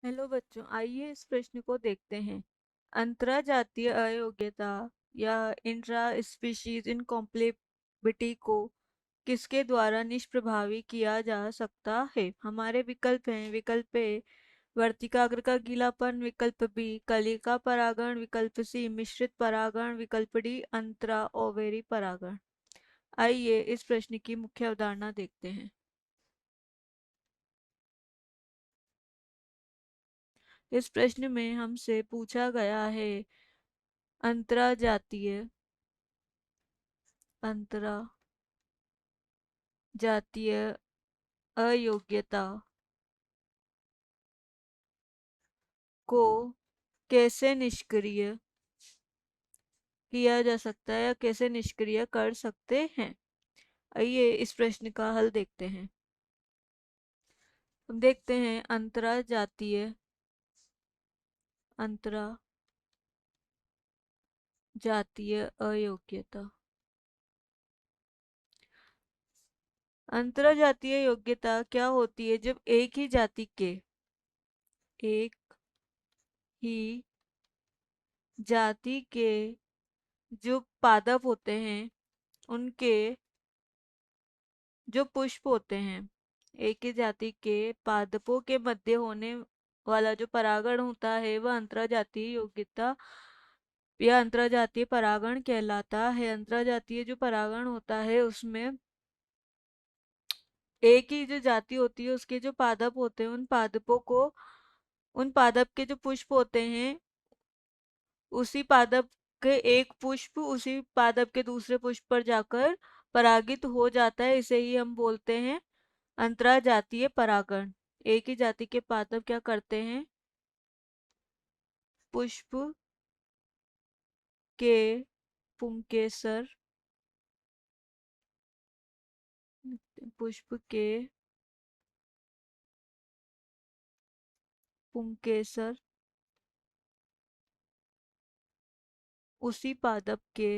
Hello बच्चों, आइए इस प्रश्न को देखते हैं। अंतरजातीय अयोग्यता या इंट्रा स्पीशीज इनकॉम्पेटिबिलिटी को किसके द्वारा निष्प्रभावी किया जा सकता है? हमारे विकल्प हैं। विकल्प ए वर्तिकाग्र का गीलापन, विकल्प बी कलिका परागण, विकल्प सी मिश्रित परागण, विकल्प डी अंतरा ओवेरी परागण। आइए इस प्रश्न की मुख्य अवधारणा देखते हैं। इस प्रश्न में हमसे पूछा गया है अंतरजातीय अंतरजातीय अयोग्यता को कैसे निष्क्रिय किया जा सकता है या कैसे निष्क्रिय कर सकते हैं। आइए इस प्रश्न का हल देखते हैं। हम देखते हैं अंतरजातीय अयोग्यता। अंतरजातीय योग्यता क्या होती है? जब एक ही जाति के जो पादप होते हैं उनके जो पुष्प होते हैं, एक ही जाति के पादपों के मध्य होने वाला जो परागण होता है वह अंतरजातीय योग्यता या अंतरजातीय परागण कहलाता है। अंतरजातीय जो परागण होता है उसमें एक ही जो जाति होती है उसके जो पादप होते हैं उन पादप के जो पुष्प होते हैं उसी पादप के एक पुष्प उसी पादप के दूसरे पुष्प पर जाकर परागित हो जाता है। इसे ही हम बोलते हैं अंतरजातीय परागण। एक ही जाति के पादप क्या करते हैं? पुष्प के पुंकेसर पुष्प के पुंकेसर उसी पादप के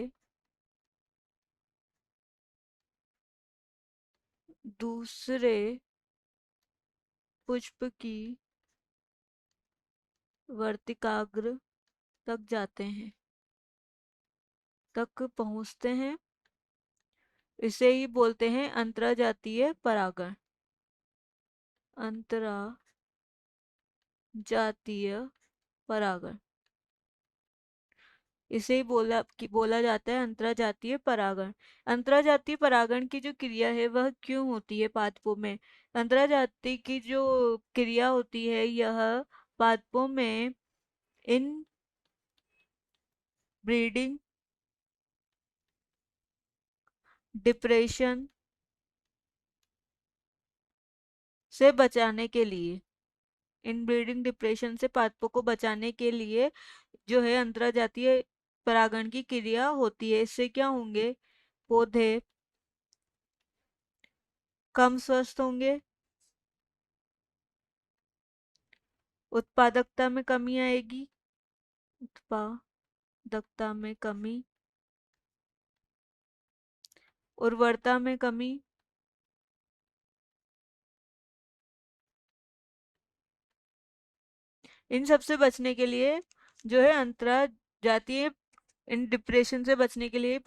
दूसरे पुष्प की वर्तिकाग्र तक जाते हैं, तक पहुंचते हैं। इसे ही बोलते हैं अंतरजातीय परागण। अंतरजातीय परागण इसे ही बोला जाता है अंतरजातीय परागण। अंतरजातीय परागण की जो क्रिया है वह क्यों होती है पादपों में? अंतरजातीय की जो क्रिया होती है यह पादपों में इन ब्रीडिंग डिप्रेशन से बचाने के लिए इन ब्रीडिंग डिप्रेशन से पादपों को बचाने के लिए जो है अंतरजातीय परागण की क्रिया होती है। इससे क्या होंगे? पौधे कम स्वस्थ होंगे, उत्पादकता में कमी आएगी, उत्पादकता में कमी, उर्वरता में कमी, इन सब से बचने के लिए जो है अंतरजातीय इन डिप्रेशन से बचने के लिए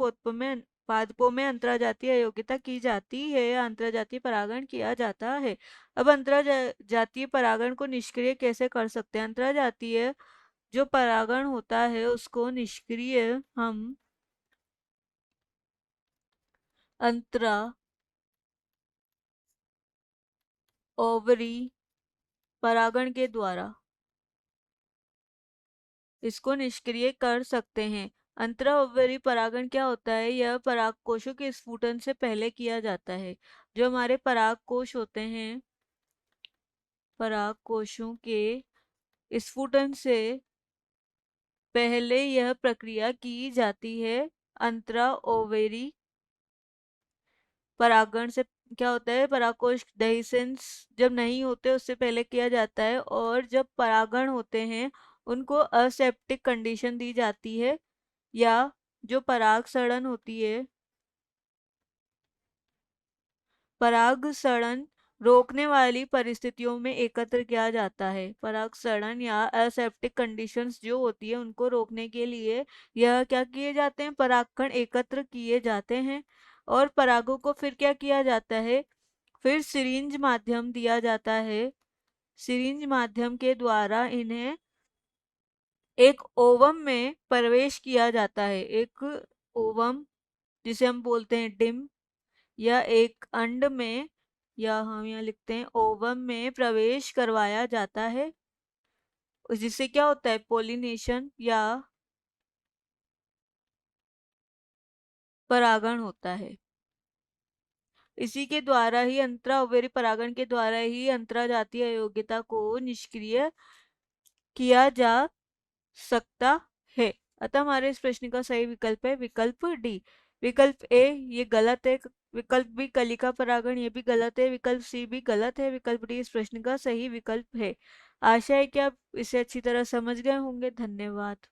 पादपों में अंतरजातीय अयोग्यता की जाती है या अंतरजातीय परागण किया जाता है। अब अंतरजातीय परागण को निष्क्रिय कैसे कर सकते हैं? अंतरजातीय जो परागण होता है उसको निष्क्रिय हम अंतरा ओवरी परागण के द्वारा इसको निष्क्रिय कर सकते हैं। अंतराओवरी परागण क्या होता है? यह पराग कोशों के स्फुटन से पहले किया जाता है। जो हमारे पराग कोश होते हैं, पराग कोशों के स्फुटन से पहले यह प्रक्रिया की जाती है। अंतराओवेरी परागण से क्या होता है? परागकोश डेhiscence जब नहीं होते उससे पहले किया जाता है, और जब परागण होते हैं उनको असेप्टिक कंडीशन दी जाती है, या जो पराग सड़न होती है, पराग सड़न रोकने वाली परिस्थितियों में एकत्र किया जाता है। परागसरण या एसेप्टिक कंडीशंस जो होती है उनको रोकने के लिए यह क्या किए जाते हैं, परागकण एकत्र किए जाते हैं और परागों को फिर क्या किया जाता है, फिर सिरिंज माध्यम दिया जाता है। सिरिंज माध्यम के द्वारा इन्हें एक ओवम में प्रवेश किया जाता है। एक ओवम जिसे हम बोलते हैं डिम, या एक अंड में, या हम यहाँ लिखते हैं ओवम में प्रवेश करवाया जाता है, जिससे क्या होता है, पोलिनेशन या परागण होता है। इसी के द्वारा ही अंतरा ओवेरी परागण के द्वारा ही अंतरा जातीय अयोग्यता को निष्क्रिय किया जा सकता है। अतः हमारे इस प्रश्न का सही विकल्प है विकल्प डी। विकल्प ए ये गलत है, विकल्प बी कलिका परागण ये भी गलत है, विकल्प सी भी गलत है, विकल्प डी इस प्रश्न का सही विकल्प है। आशा है कि आप इसे अच्छी तरह समझ गए होंगे। धन्यवाद।